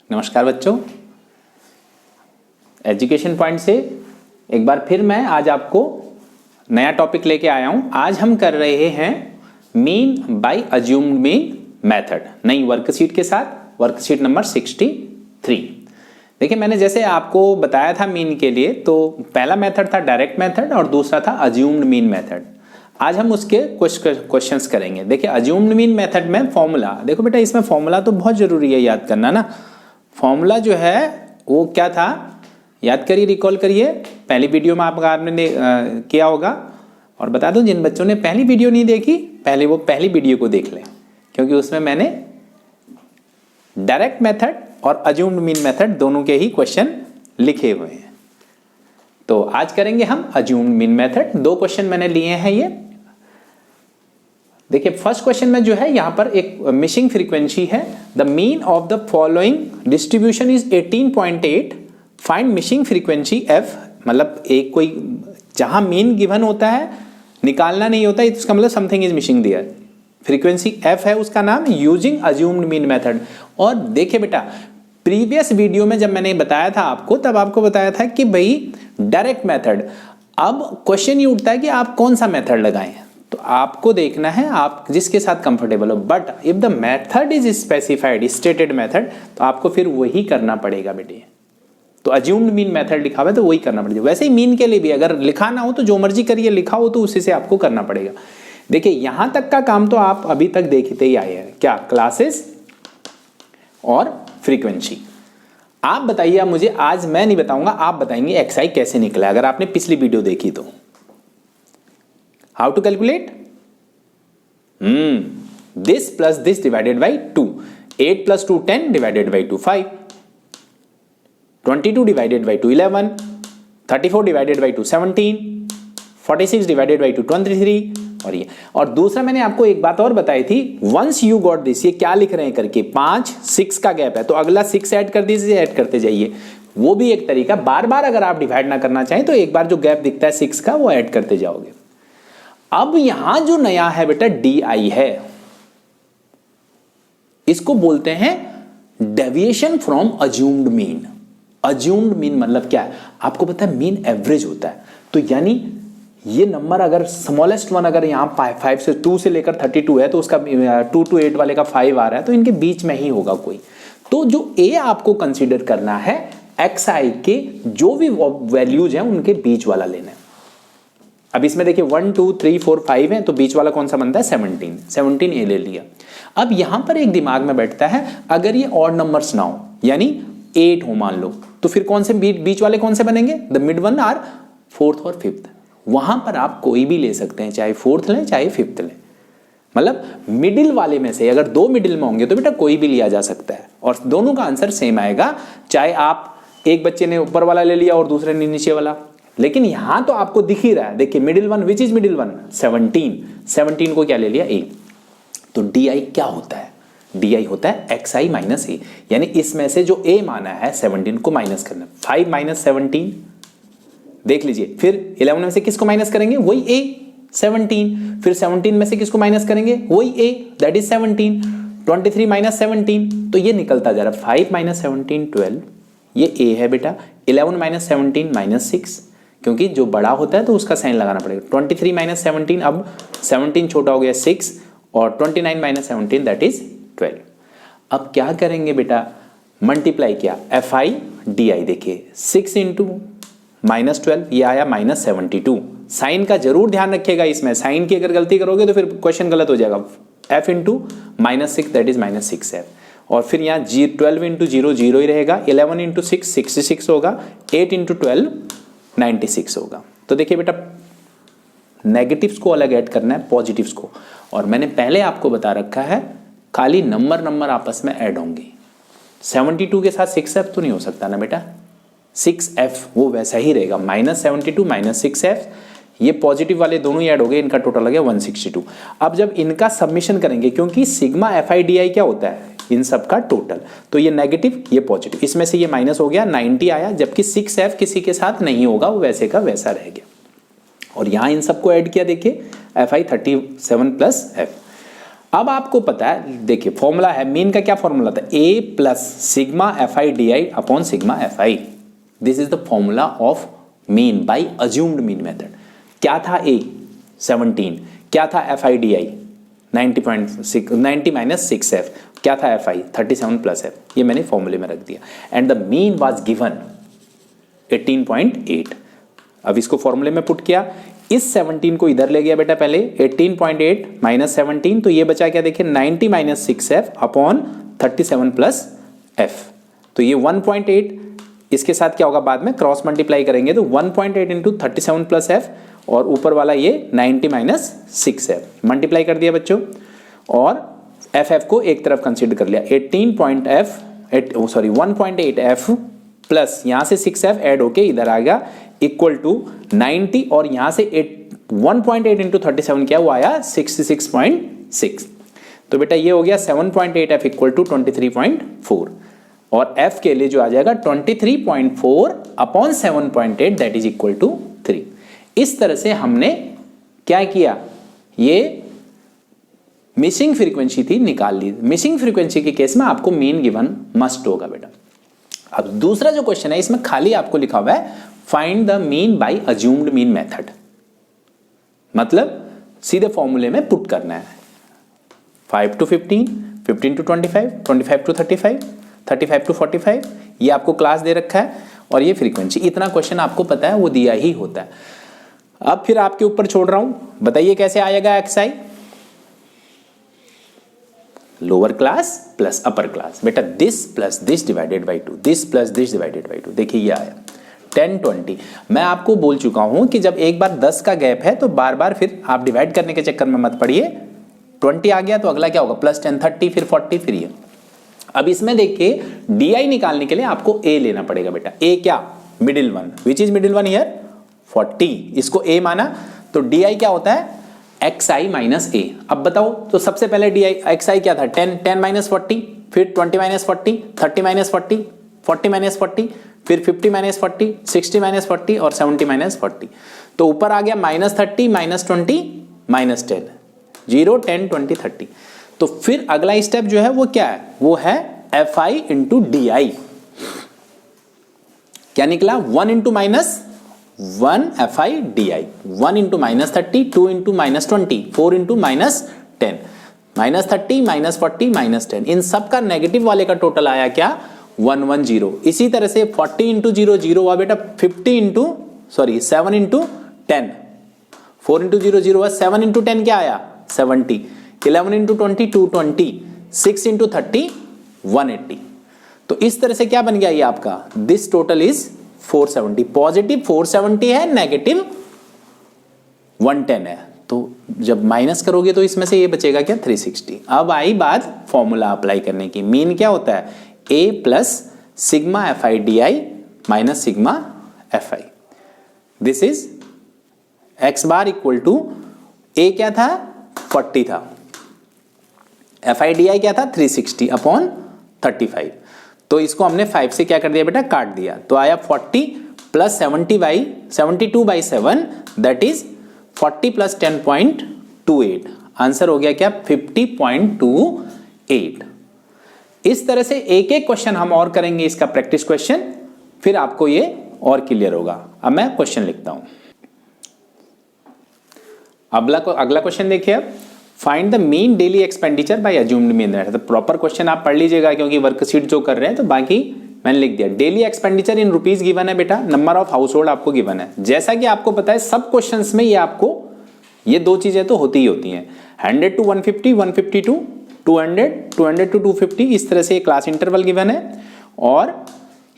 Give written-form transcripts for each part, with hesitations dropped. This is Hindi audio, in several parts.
नमस्कार बच्चों, एजुकेशन पॉइंट से एक बार फिर मैं आज आपको नया टॉपिक लेके आया हूं। आज हम कर रहे हैं mean by assumed mean method, नई वर्कशीट के साथ, वर्कशीट नंबर 63। देखिए, मैंने जैसे आपको बताया था मीन के लिए, तो पहला मेथड था डायरेक्ट मेथड और दूसरा था अज्यूम्ड मीन मेथड। आज हम उसके क्वेश्चंस करेंगे। देखिए, अज्यूम्ड मीन मेथड में फॉर्मूला, देखो बेटा, इसमें फॉर्मूला तो बहुत जरूरी है याद करना ना। फॉर्मूला जो है वो क्या था, याद करिए, रिकॉल करिए। पहली वीडियो में आपने किया होगा। और बता दूं, जिन बच्चों ने पहली वीडियो नहीं देखी, पहले वो पहली वीडियो को देख लें, क्योंकि उसमें मैंने डायरेक्ट मेथड और अज्यूम्ड मीन मेथड दोनों के ही क्वेश्चन लिखे हुए हैं। तो आज करेंगे हम अज्यूम्ड मीन मेथड। 2 क्वेश्चन मैंने लिए हैं ये। देखिए, फर्स्ट क्वेश्चन में जो है यहां पर एक मिसिंग फ्रीक्वेंसी है। The mean of the following distribution is 18.8, find missing frequency f। मतलब एक कोई जहां मीन गिवन होता है, निकालना नहीं होता है, इसका मतलब something is missing there. Frequency f है, उसका नाम यूजिंग अज्यूम्ड मीन मेथड। और देखिए बेटा, प्रीवियस वीडियो में जब मैंने बताया था आपको, तब आपको बताया था कि भाई डायरेक्ट मेथड। अब क्वेश्चन ये उठता है कि आप कौन सा मेथड लगाएं, तो आपको देखना है आप जिसके साथ कंफर्टेबल हो। But if the method is specified, stated method, तो आपको फिर वही करना पड़ेगा बेटे। तो अज्यूम्ड मीन मेथड लिखा हुआ है तो वही करना पड़ेगा। वैसे ही मीन के लिए भी अगर लिखा ना हो तो जो मर्जी करिए, लिखा हो तो उसी से आपको करना पड़ेगा। देखिए, यहां तक का काम तो आप अभी तक देखते ही आए हैं, क्या, क्लासेस और फ्रीक्वेंसी। आप बताइए मुझे, आज मैं नहीं बताऊंगा, आप बताएंगे एक्सआई कैसे निकला, अगर आपने पिछली वीडियो देखी तो। How to calculate this plus this divided by 2, 8 plus 2 10 divided by 2 5, 22 divided by 2 11, 34 divided by 2 17, 46 divided by 2 23। और ये, और दूसरा मैंने आपको एक बात और बताई थी, वंस यू गॉट दिस, ये क्या लिख रहे हैं करके, 5 6 का गैप है तो अगला 6 ऐड कर दीजिए, ऐड करते जाइए। वो भी एक तरीका, बार बार अगर आप डिवाइड ना करना चाहें तो एक बार जो गैप दिखता है 6 का, वो ऐड करते जाओगे। अब यहां जो नया है बेटा, DI है, इसको बोलते हैं deviation from assumed mean. Assumed mean मतलब क्या है, आपको पता है मीन एवरेज होता है। तो यानी ये नंबर अगर स्मॉलेस्ट वन अगर यहां 5 से 2 से लेकर 32 है, तो उसका 2 to 8 वाले का 5 आ रहा है, तो इनके बीच में ही होगा कोई। तो जो A आपको कंसीडर करना है, XI के जो भी वैल्यूज हैं उनके बीच वाला लेना है। अब इसमें देखिए 1 2 3 4 5 है, तो बीच वाला कौन सा बनता है, 17 A ले लिया। अब यहां पर एक दिमाग में बैठता है, अगर ये ऑड नंबर्स ना हो, यानी 8 हो मान लो, तो फिर कौन से बीच वाले कौन से बनेंगे, the mid one are 4th और 5th। वहां पर आप कोई भी ले सकते हैं, चाहे 4th लें चाहे 5th लें। मतलब मिडिल वाले में से अगर 2 मिडिल में होंगे तो बेटा कोई भी लिया जा सकता है, और दोनों का आंसर सेम आएगा, चाहे आप एक बच्चे ने ऊपर वाला ले लिया और दूसरे ने नीचे वाला। लेकिन यहां तो आपको दिख ही रहा है, देखिए middle one, which is middle one, 17 को क्या ले लिया, A। तो DI क्या होता है, DI होता है XI माइनस A, यानी इसमें से जो A माना है 17 को माइनस करना। 5 माइनस 17 देख लीजिए, फिर 11 में से किसको माइनस करेंगे, वही A 17, फिर 17 में से किसको माइनस करेंगे, वही A, दैट इज 17, 23 माइनस 17, तो ये निकलता जा रहा, 5 माइनस 17 12, ये A है बेटा। 11 माइनस 17 माइनस 6, क्योंकि जो बड़ा होता है तो उसका साइन लगाना पड़ेगा। 23 माइनस 17, अब 17 छोटा हो गया 6, और 29 माइनस 17 दैट इज 12। अब क्या करेंगे बेटा, मल्टीप्लाई किया, FI DI, देखिए 6 इंटू माइनस 12, ये आया माइनस 72। साइन का जरूर ध्यान रखिएगा, इसमें साइन की अगर गलती करोगे तो फिर क्वेश्चन गलत हो जाएगा। F into minus 6 that is minus 6F, और फिर यहाँ 12 इंटू 0 0 ही रहेगा, 11 इंटू 6 66 होगा, 8 इंटू 12 96 होगा। तो देखिए बेटा, नेगेटिव्स को अलग ऐड करना है, पॉजिटिव्स को, और मैंने पहले आपको बता रखा है खाली नंबर आपस में ऐड होंगे। 72 के साथ 6F तो नहीं हो सकता ना बेटा, 6F वो वैसा ही रहेगा, माइनस 72 माइनस 6F, ये पॉजिटिव वाले दोनों ही ऐड हो गए, इनका टोटल आ गया 162। अब जब इनका सबमिशन करेंगे, क्योंकि सिग्मा FI DI क्या होता है, इन सब का टोटल, तो ये नेगेटिव ये पॉजिटिव, इसमें से ये माइनस हो गया, 90 आया, जबकि 6F किसी के साथ नहीं होगा, वो वैसे का वैसा रह गया। और यहां इन सबको ऐड किया, देखिए FI 37 प्लस F। अब आपको पता है, देखिए फॉर्मूला है मीन का, क्या फॉर्मूला था, A plus sigma F I D I upon sigma F I. This is the formula of mean by assumed mean method. क्या था ए 17, क्या था F I D I 90 minus 6f, क्या था एफ आई 37 प्लस एफ, ये मैंने फॉर्मूले में रख दिया। And the mean was given 18.8। अब इसको फॉर्मूले में पुट किया, इस 17 को इधर ले गया बेटा पहले, 18.8 माइनस 17, तो ये बचा क्या देखिए 90 minus 6f upon 37 plus f। तो ये 1.8, इसके साथ क्या होगा बाद में क्रॉस मल्टीप्लाई करेंगे तो 1.8 इंटू 37 प्लस एफ, और ऊपर वाला ये 90 माइनस 6f मल्टीप्लाई कर दिया बच्चों, और एफ को एक तरफ कंसीडर कर लिया। 1.8f प्लस यहां से 6f ऐड होके इधर आ गया इक्वल टू 90, और यहां से 1.8 इंटू 37 क्या हुआ आया 66.6। तो बेटा ये हो गया 7.8f इक्वल टू 23.4, और f के लिए जो आ जाएगा 23.4 upon 7.8 that is equal to 3। इस तरह से हमने क्या किया, ये मिसिंग फ्रीक्वेंसी थी निकाल ली। मिसिंग फ्रीक्वेंसी के केस में आपको मीन गिवन मस्ट होगा बेटा। अब दूसरा जो क्वेश्चन है इसमें खाली आपको लिखा हुआ है find the mean by assumed mean method, मतलब सीधे फॉर्मूले में पुट करना है। 5 to 15, 15 to 25, 25 to 35, 35 to 45, ये आपको क्लास दे रखा है, और ये फ्रीक्वेंसी। इतना क्वेश्चन आपको पता है वो दिया ही होता है। अब फिर आपके ऊपर छोड़ रहा हूं, बताइए कैसे आएगा X I, lower class plus upper class. बेटा this plus this divided by 2, this plus this divided by 2, देखिए ये आया 10 20। मैं आपको बोल चुका हूं कि जब एक बार 10 का गैप है तो बार बार फिर आप डिवाइड करने के चक्कर में मत पड़िए। 20 आ गया तो अगला क्या होगा प्लस 10 30, फिर 40, फिर ये। अब इसमें देखिए डी आई निकालने के लिए आपको ए लेना पड़ेगा बेटा। ए क्या, middle one, which is middle one here 40, इसको ए माना, तो डी आई क्या होता है एक्स आई माइनस ए। अब बताओ तो सबसे पहले डी आई एक्स आई क्या था 10 माइनस 40, फिर 20 माइनस 40, 30 माइनस 40, 40 माइनस 40, फिर 50 माइनस 40, 60 माइनस 40 और 70 माइनस 40। तो ऊपर आ गया माइनस 30 माइनस 20 माइनस 10, 0 10 20 30। तो फिर अगला स्टेप जो है वो क्या है, वो है F I into D I. क्या निकला 1 into minus 1 F I D I, 1 into minus 30, 2 into minus 20, 4 into minus 10, minus 30 minus 40 minus 10। इन सब का नेगेटिव वाले का टोटल आया क्या 110। इसी तरह से 40 इंटू 0 0 हुआ बेटा 50 इंटू 7 इंटू 10, 4 इंटू 0 0 हुआ 7 इंटू 10 क्या आया 70, 11 इंटू 20 220, 6 इंटू 30 180। तो इस तरह से क्या बन गया ये आपका, दिस टोटल इज 470, पॉजिटिव 470 है, नेगेटिव 110 है। तो जब माइनस करोगे तो इसमें से ये बचेगा क्या 360। अब आई बात फॉर्मूला अप्लाई करने की। मीन क्या होता है A plus sigma F I D I minus sigma F I. This is X bar equal to A क्या था 40 था, एफ आई डी आई क्या था 360 अपॉन 35। तो इसको हमने 5 से क्या कर दिया बेटा काट दिया, तो आया 40 plus 72 by 7 that is 40 plus 10.28। Answer हो गया क्या 50.28। इस तरह से एक एक क्वेश्चन हम और करेंगे इसका प्रैक्टिस क्वेश्चन, फिर आपको ये और क्लियर होगा। अब मैं क्वेश्चन लिखता हूं। अगला क्वेश्चन देखिए, अब find the mean daily expenditure bye assumed mean. तो प्रॉपर क्वेश्चन आप पढ़ लीजिएगा क्योंकि वर्कशीट जो कर रहे हैं, तो बाकी मैंने लिख दिया। Daily expenditure in rupees given है बेटा, नंबर ऑफ हाउस होल्ड आपको गिवन है। जैसा कि आपको पता है सब क्वेश्चंस में ये आपको ये दो चीजें तो होती ही होती हैं, 100 to 150, 150 to 200, 200 to 250, इस तरह से क्लास इंटरवल गिवन है, और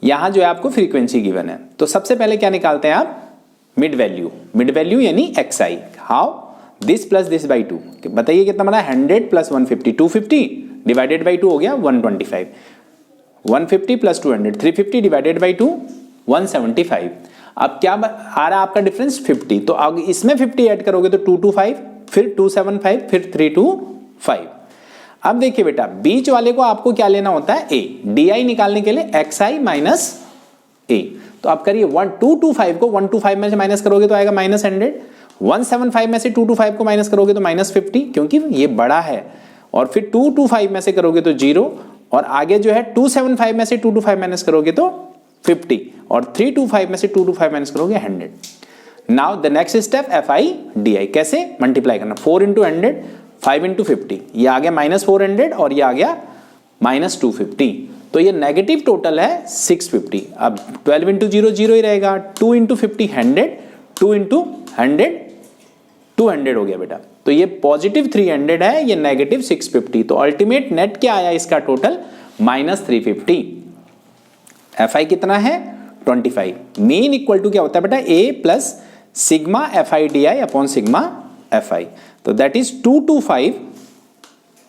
यहां जो है आपको फ्रीक्वेंसी गिवन है। तो सबसे पहले क्या निकालते हैं आप मिड वैल्यू यानी x I. How, this plus this by 2, बताइए कितना बना 100 प्लस 150, 250 डिवाइडेड बाई 2 हो गया 125, 150 प्लस 200 350 डिवाइडेड बाई 2 175। अब क्या आ रहा है आपका डिफरेंस 50, तो अब इसमें 50 ऐड करोगे तो 225, फिर 275, फिर 325। अब देखिए बेटा बीच वाले को आपको क्या लेना होता है ए, डी आई निकालने के लिए एक्स आई माइनस ए। तो आप करिए 225 को 125 में से माइनस करोगे तो आएगा माइनस 100, 175 में से 225 को माइनस करोगे तो माइनस 50, क्योंकि ये बड़ा है और फिर 225 में से करोगे तो 0, और आगे जो है 275 में से 225 माइनस करोगे तो 50, और 325 में से 225 माइनस करोगे 100। Now the next step FI/DI, कैसे मल्टीप्लाई करना, 4 इंटू 100, 5 इंटू 50, ये आ गया -400 और ये आ गया -250, तो ये नेगेटिव टोटल है 650। अब 12 इंटू 0 0 ही रहेगा, 2 इंटू 50 100, 2 इंटू 100 200 हो गया बेटा, तो ये पॉजिटिव 300 है, ये नेगेटिव 650, तो अल्टीमेट नेट क्या आया इसका टोटल -350। FI कितना है 25। मीन इक्वल टू क्या होता है बेटा, A plus sigma FI/DI upon sigma FI, तो दैट इज 225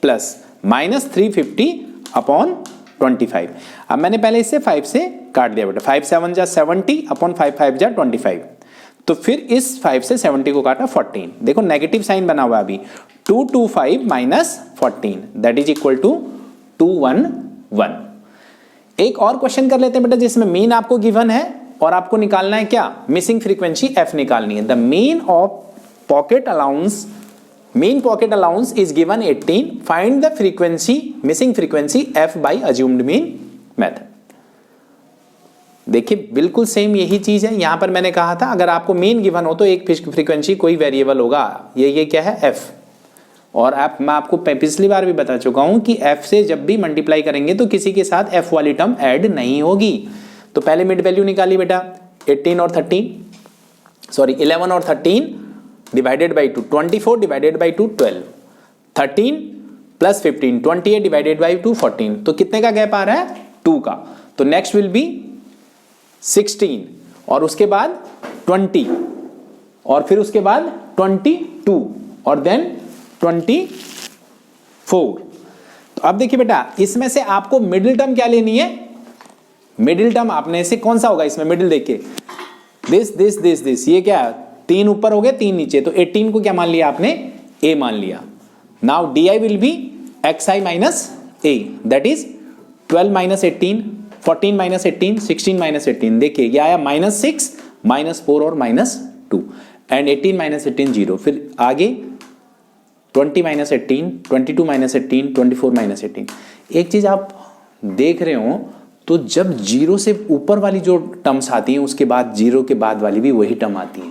प्लस -350 अपॉन 25। अब मैंने पहले इसे 5 से काट दिया बेटा, 5 7 जा 70 अपॉन 5 5 जा 25, तो फिर इस 5 से 70 को काटा 14, देखो नेगेटिव साइन बना हुआ अभी, 225 minus 14 that is equal to 211। एक और क्वेश्चन कर लेते हैं बेटा, जिसमें मीन आपको गिवन है और आपको निकालना है क्या, मिसिंग फ्रीक्वेंसी f निकालनी है। The mean of pocket allowance, mean pocket allowance is given 18, find the frequency, missing frequency f by assumed mean method. देखिए बिल्कुल सेम यही चीज है, यहां पर मैंने कहा था अगर आपको मीन गिवन हो तो एक फ्रीक्वेंसी कोई वेरिएबल होगा, ये क्या है f, और मैं आपको पिछली बार भी बता चुका हूं कि f से जब भी मल्टीप्लाई करेंगे तो किसी के साथ f वाली टर्म ऐड नहीं होगी। तो पहले मिड वैल्यू निकाली बेटा, 11 और 13 divided by 2, 24 divided by 2 12, 13 plus 15 28 divided by 2 14, तो कितने का गैप आ रहा है 2 का, तो नेक्स्ट विल बी 16 और उसके बाद 20 और फिर उसके बाद 22 और देन 24। तो अब देखिए बेटा इसमें से आपको मिडिल टर्म क्या लेनी है, मिडिल टर्म आपने से कौन सा होगा इसमें मिडिल, देखिए दिस, ये क्या है 3 ऊपर हो गए 3 नीचे, तो 18 को क्या मान लिया आपने a मान लिया। Now DI will be xi minus a, that is 12 minus 18, 14 minus 18, 16 minus 18, देखिए ये आया -6 -4 और -2 एंड 18 माइनस 18 0, फिर आगे 20 माइनस 18, 22 माइनस 18, 24 माइनस 18। एक चीज आप देख रहे हो तो जब 0 से ऊपर वाली जो टर्म्स आती हैं उसके बाद 0 के बाद वाली भी वही टर्म आती है,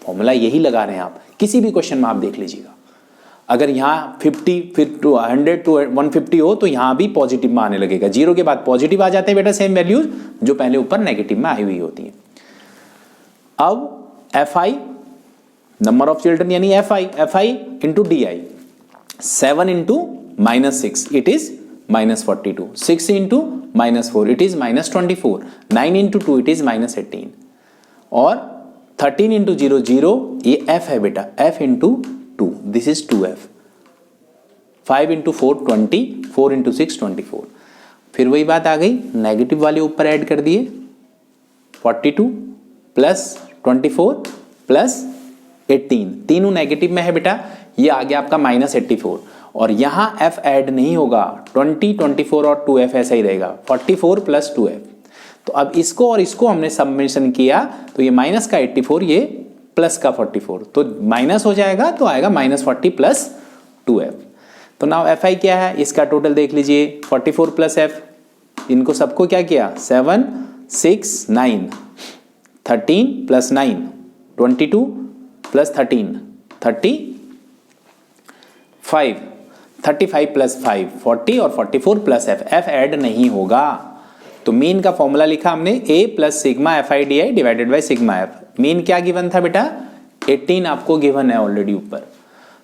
फॉर्मूला यही लगा रहे हैं आप, किसी भी क्वेश्चन में आप देख लीजिएगा। अगर यहाँ 50 फिर 100 टू 150 हो तो यहाँ भी पॉजिटिव में आने लगेगा, 0 के बाद पॉजिटिव आ जाते हैं बेटा सेम वैल्यूज जो पहले ऊपर नेगेटिव में आई हुई होती हैं। अब FI नंबर ऑफ चिल्ड्रन यानी FI into DI, 7 into -6 it is -42, 6 into -4 it is -24, 9 into 2 it is -18 और 13 इंटू 0 0, ये f है बेटा, f into 2 this is 2f, 5 into 4 20, 4 into 6 24, फिर वही बात आ गई नेगेटिव वाले ऊपर ऐड कर दिए 42 प्लस 24 प्लस 18, तीनों नेगेटिव में है बेटा, ये आ गया आपका -84 और यहां f ऐड नहीं होगा, 20 24 और 2f ऐसा ही रहेगा, 44 प्लस 2f। तो अब इसको और इसको हमने सबमिशन किया तो ये माइनस का 84, ये प्लस का 44, तो माइनस हो जाएगा तो आएगा -40 प्लस 2f। तो नाउ FI क्या है, इसका टोटल देख लीजिए 44 प्लस f, इनको सबको क्या किया 7 6 9, 13 प्लस 9 22 प्लस 13 35 प्लस 5 40 और 44 प्लस f ऐड नहीं होगा। तो मीन का फॉर्मूला लिखा हमने a plus sigma FI/DI divided by sigma f। Mean क्या गिवन था बेटा 18 आपको गिवन है ऑलरेडी ऊपर,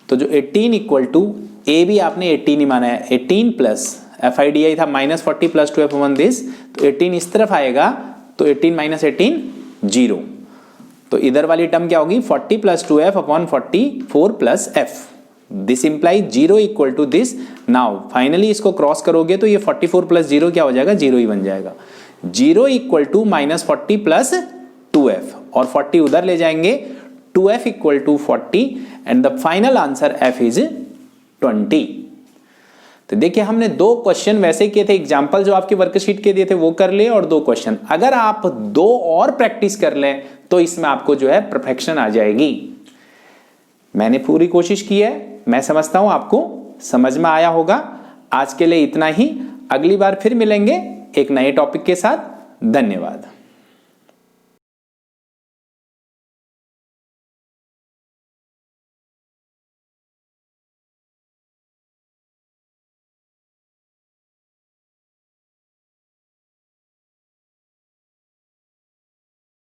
तो जो 18 इक्वल टू a भी आपने 18 ही माना है, 18 प्लस FI/DI था -40 प्लस 2f वन दिस, तो 18 इस तरफ आएगा तो 18 माइनस 18 0, तो इधर वाली टर्म क्या होगी 40 plus 2f upon 44 plus f, this imply 0 equal to this. Now finally इसको क्रॉस करोगे तो ये 44 प्लस 0 क्या हो जाएगा 0 ही बन जाएगा, 0 इक्वल टू -40 प्लस 2f और 40 उधर ले जाएंगे, 2f equal to 40 and the final answer f is 20। तो देखिए हमने 2 क्वेश्चन वैसे किए थे, एग्जाम्पल जो आपके वर्कशीट के दिए थे वो कर लिए और 2 क्वेश्चन, अगर आप 2 और प्रैक्टिस कर लें तो इसमें आपको जो है परफेक्शन आ जाएगी। मैंने पूरी कोशिश की है, मैं समझता हूं आपको समझ में आया होगा। आज के लिए इतना ही, अगली बार फिर मिलेंगे एक नए टॉपिक के साथ। धन्यवाद।